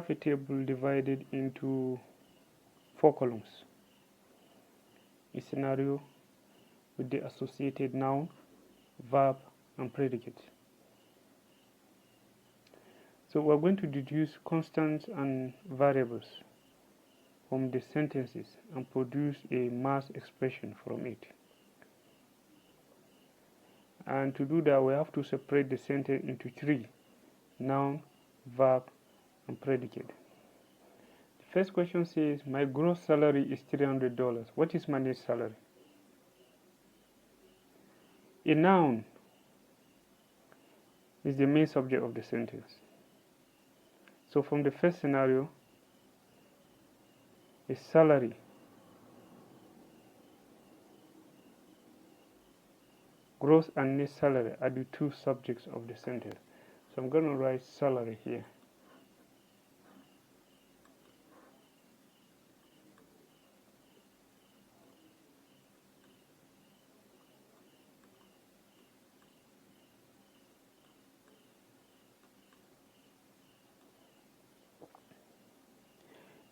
have a table divided into 4 columns. A scenario with the associated noun, verb, and predicate. So we're going to deduce constants and variables from the sentences and produce a mass expression from it. And to do that, we have to separate the sentence into 3: noun, verb, and predicate. The first question says, my gross salary is $300. What is my net salary? A noun is the main subject of the sentence. So from the first scenario, a salary gross and net salary are the 2 subjects of the sentence. So I'm going to write salary here.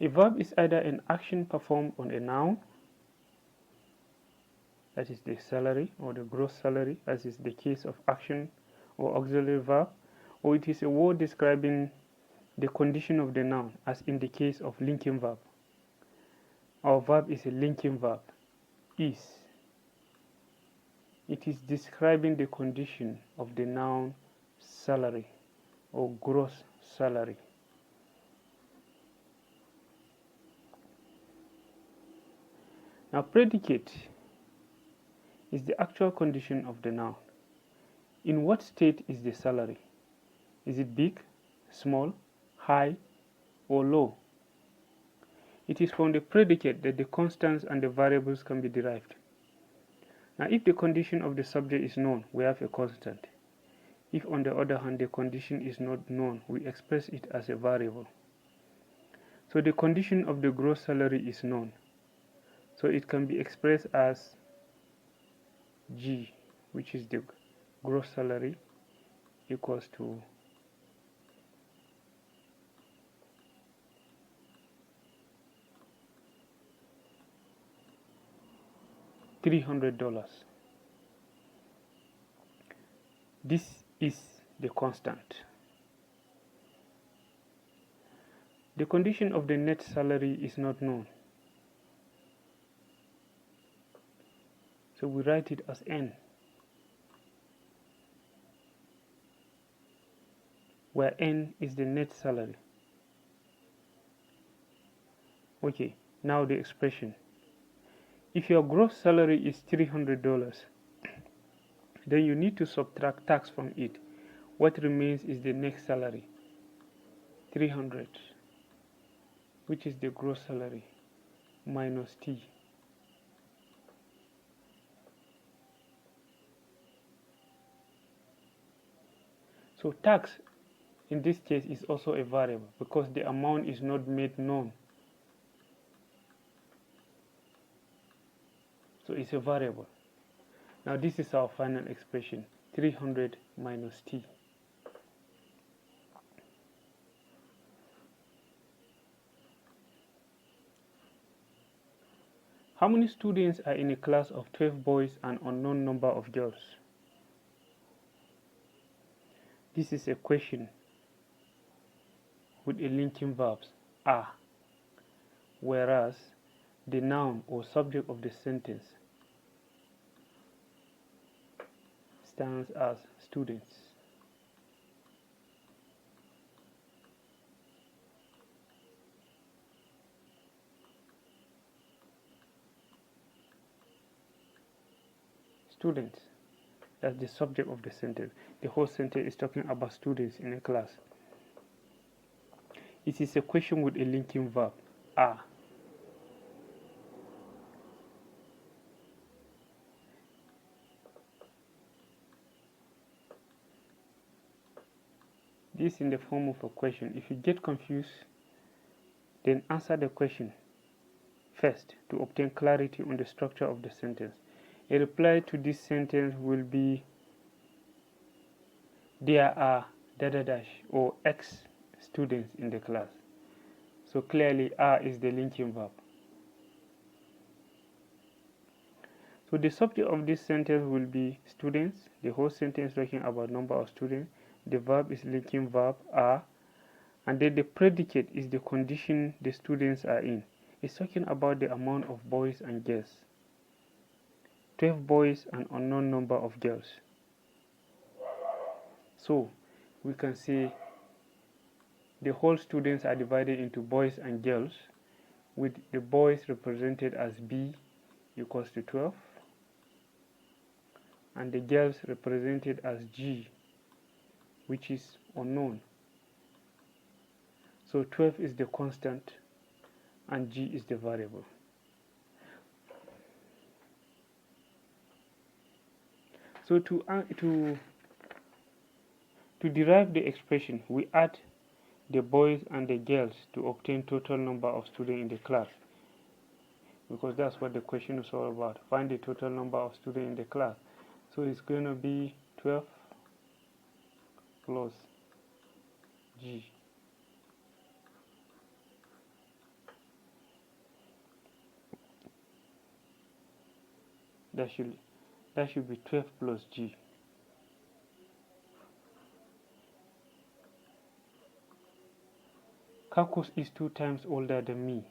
A verb is either an action performed on a noun, that is the salary or the gross salary, as is the case of action or auxiliary verb, or it is a word describing the condition of the noun, as in the case of linking verb. Our verb is a linking verb, is. It is describing the condition of the noun salary or gross salary. Now, predicate is the actual condition of the noun. In what state is the salary? Is it big, small, high, or low? It is from the predicate that the constants and the variables can be derived. Now, if the condition of the subject is known, we have a constant. If, on the other hand, the condition is not known, we express it as a variable. So the condition of the gross salary is known. So it can be expressed as G, which is the gross salary, equals to $300. This is the constant. The condition of the net salary is not known. So we write it as N, where N is the net salary. Okay, now the expression. If your gross salary is $300, then you need to subtract tax from it. What remains is the net salary, 300, which is the gross salary, minus T. So tax in this case is also a variable because the amount is not made known. So it's a variable. Now this is our final expression, 300 minus T. How many students are in a class of 12 boys and unknown number of girls? This is a question with a linking verbs are, whereas the noun or subject of the sentence stands as students. Students, that's the subject of the sentence. The whole sentence is talking about students in a class. It is a question with a linking verb, are. This in the form of a question. If you get confused, then answer the question first to obtain clarity on the structure of the sentence. A reply to this sentence will be, there are ... or X students in the class. So clearly are is the linking verb. So the subject of this sentence will be students. The whole sentence talking about number of students. The verb is linking verb are, and then the predicate is the condition the students are in. It's talking about the amount of boys and girls. 12 boys and unknown number of girls. So we can say the whole students are divided into boys and girls, with the boys represented as B equals to 12, and the girls represented as G, which is unknown. So 12 is the constant and G is the variable. So to derive the expression, we add the boys and the girls to obtain total number of students in the class, because that's what the question is all about. Find the total number of students in the class. So it's going to be 12 plus G. That should be 12 plus G. Kakus is 2 times older than me.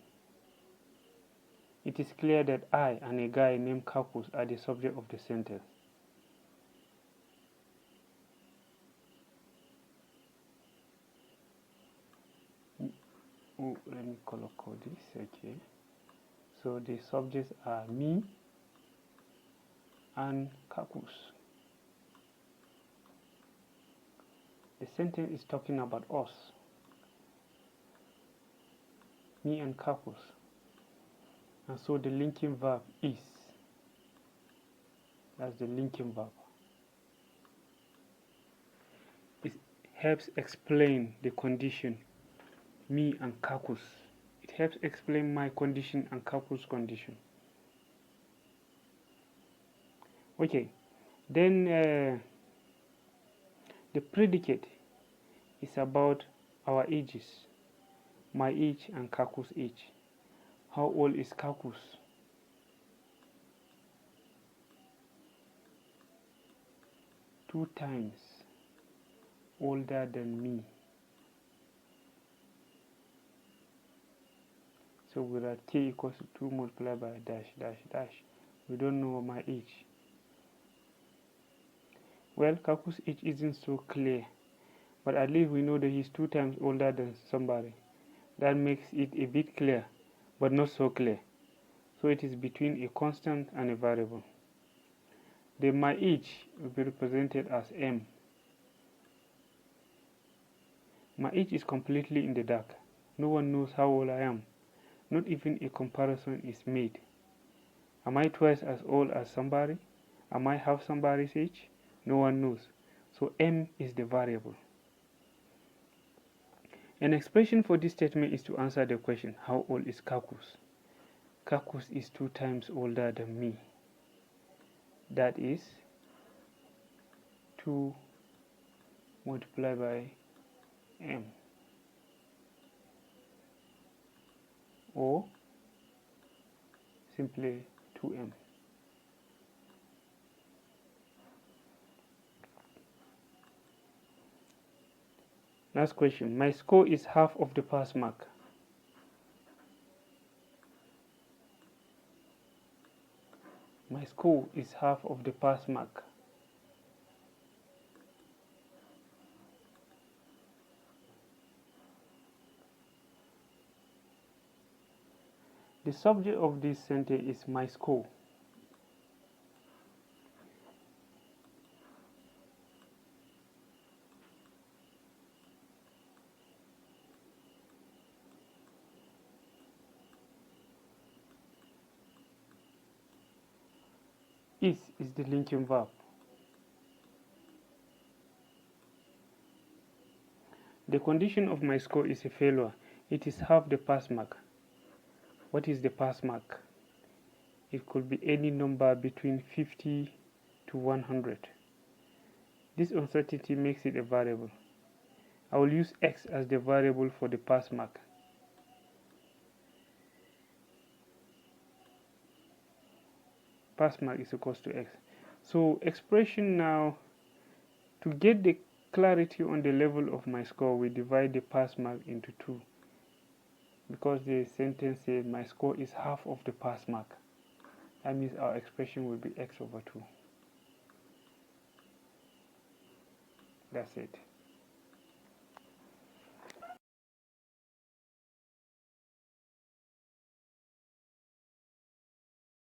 It is clear that I and a guy named Kakus are the subject of the sentence. Oh, let me color code this. Okay. So the subjects are me and Kakus. The sentence is talking about us. Me and Kakus. And so the linking verb is. That's the linking verb. It helps explain the condition, me and Kakus. It helps explain my condition and Kakus' condition. Okay, then the predicate is about our ages, my age and Kakus' age. How old is Kakus? Two times older than me. So we write k equals to 2 multiplied by dash dash dash. We don't know my age. Well, Kakus' age isn't so clear, but at least we know that he's 2 times older than somebody. That makes it a bit clear, but not so clear. So it is between a constant and a variable. Then my age will be represented as M. My age is completely in the dark. No one knows how old I am. Not even a comparison is made. Am I twice as old as somebody? Am I half somebody's age? No one knows. So M is the variable. An expression for this statement is to answer the question, how old is Kakus? Kakus is 2 times older than me. That is 2 multiplied by M, or simply 2M. Last question. My score is half of the pass mark. My score is half of the pass mark. The subject of this sentence is my score. Is the linking verb. The condition of my score is a failure. It is half the pass mark. What is the pass mark? It could be any number between 50 to 100. This uncertainty makes it a variable. I will use x as the variable for the pass mark. pass mark is equals to x. So expression now, to get the clarity on the level of my score, we divide the pass mark into 2, because the sentence says my score is half of the pass mark. That means our expression will be x over 2. That's it.